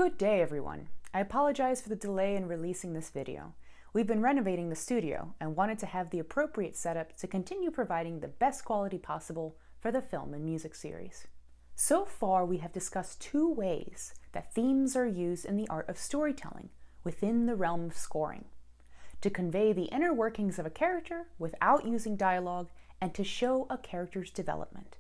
Good day, everyone. I apologize for the delay in releasing this video. We've been renovating the studio and wanted to have the appropriate setup to continue providing the best quality possible for the film and music series. So far, we have discussed two ways that themes are used in the art of storytelling within the realm of scoring: to convey the inner workings of a character without using dialogue and to show a character's development.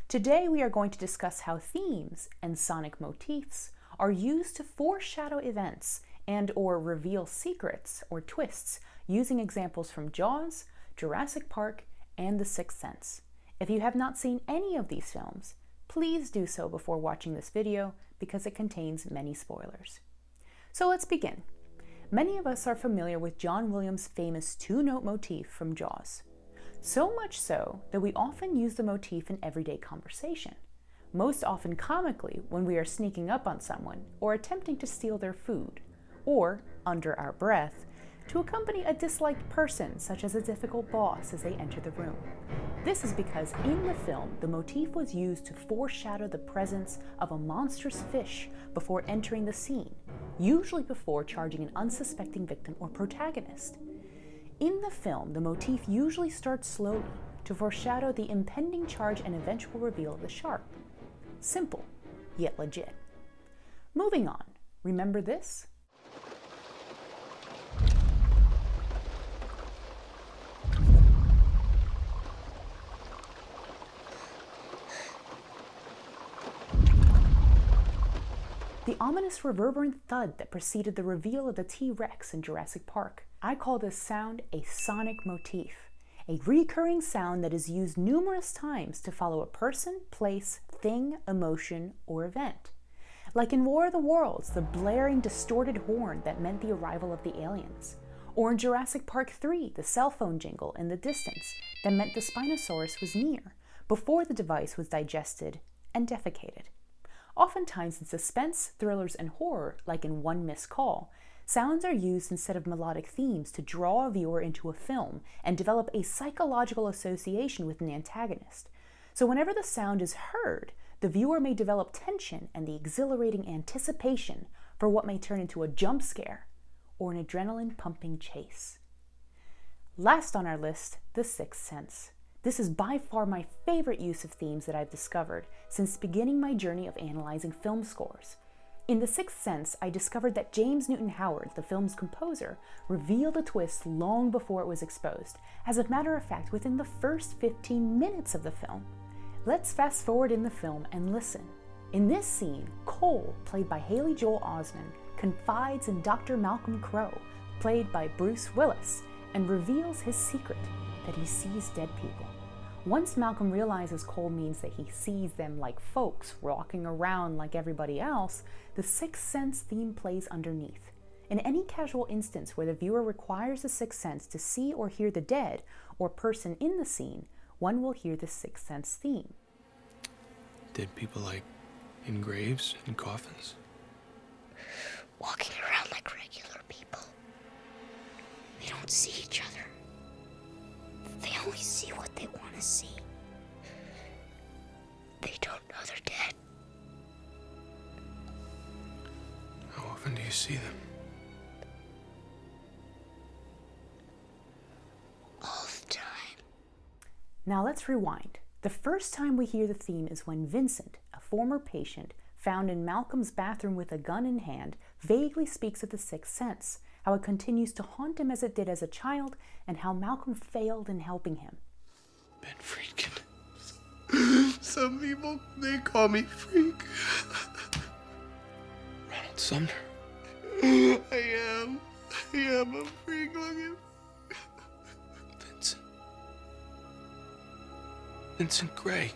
Today, we are going to discuss how themes and sonic motifs are used to foreshadow events and/or reveal secrets or twists using examples from Jaws, Jurassic Park, and The Sixth Sense. If you have not seen any of these films, please do so before watching this video because it contains many spoilers. So let's begin. Many of us are familiar with John Williams' famous two-note motif from Jaws. So much so that we often use the motif in everyday conversation, most often comically when we are sneaking up on someone or attempting to steal their food, or, under our breath, to accompany a disliked person such as a difficult boss as they enter the room. This is because in the film, the motif was used to foreshadow the presence of a monstrous fish before entering the scene, usually before charging an unsuspecting victim or protagonist. In the film, the motif usually starts slowly to foreshadow the impending charge and eventual reveal of the shark. Simple, yet legit. Moving on, remember this? The ominous reverberant thud that preceded the reveal of the T-Rex in Jurassic Park. I call this sound a sonic motif, a recurring sound that is used numerous times to follow a person, place, thing, emotion, or event. Like in War of the Worlds, the blaring, distorted horn that meant the arrival of the aliens. Or in Jurassic Park 3, the cell phone jingle in the distance that meant the Spinosaurus was near, before the device was digested and defecated. Oftentimes in suspense, thrillers, and horror, like in One Missed Call, sounds are used instead of melodic themes to draw a viewer into a film and develop a psychological association with an antagonist. So whenever the sound is heard, the viewer may develop tension and the exhilarating anticipation for what may turn into a jump scare or an adrenaline-pumping chase. Last on our list, The Sixth Sense. This is by far my favorite use of themes that I've discovered since beginning my journey of analyzing film scores. In The Sixth Sense, I discovered that James Newton Howard, the film's composer, revealed a twist long before it was exposed, as a matter of fact within the first 15 minutes of the film. Let's fast forward in the film and listen. In this scene, Cole, played by Haley Joel Osment, confides in Dr. Malcolm Crowe, played by Bruce Willis, and reveals his secret, that he sees dead people. Once Malcolm realizes Cole means that he sees them like folks, walking around like everybody else, the Sixth Sense theme plays underneath. In any casual instance where the viewer requires the Sixth Sense to see or hear the dead or person in the scene, one will hear the Sixth Sense theme. Dead people like in graves and coffins? Walking around like regular people. They don't see each other. They only see what they want to see. They don't know they're dead. How often do you see them? All the time. Now let's rewind. The first time we hear the theme is when Vincent, a former patient, found in Malcolm's bathroom with a gun in hand, vaguely speaks of the Sixth Sense, how it continues to haunt him as it did as a child, and how Malcolm failed in helping him. Ben Friedkin. Some people, they call me Freak. Ronald Sumner. I am a freak looking. Vincent Gray.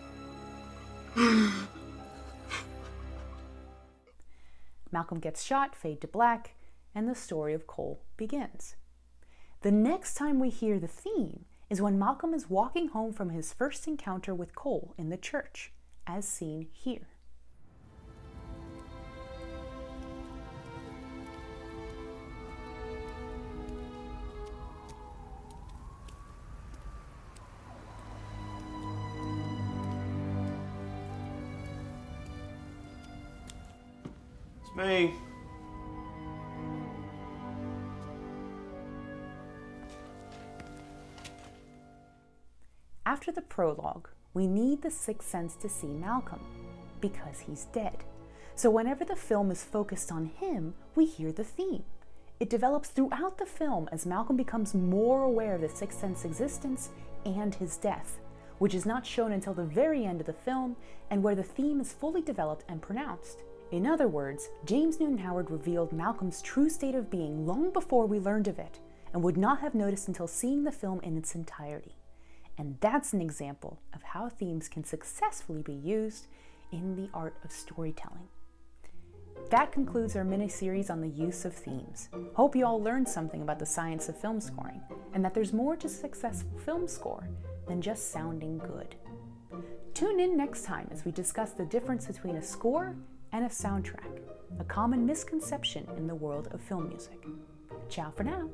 Malcolm gets shot, fade to black, and the story of Cole begins. The next time we hear the theme is when Malcolm is walking home from his first encounter with Cole in the church, as seen here. me. After the prologue, we need the sixth sense to see Malcolm, because he's dead. So whenever the film is focused on him, we hear the theme. It develops throughout the film as Malcolm becomes more aware of the sixth sense's existence and his death, which is not shown until the very end of the film and where the theme is fully developed and pronounced. In other words, James Newton Howard revealed Malcolm's true state of being long before we learned of it, and would not have noticed until seeing the film in its entirety. And that's an example of how themes can successfully be used in the art of storytelling. That concludes our mini-series on the use of themes. Hope you all learned something about the science of film scoring, and that there's more to successful film score than just sounding good. Tune in next time as we discuss the difference between a score and a soundtrack, a common misconception in the world of film music. Ciao for now.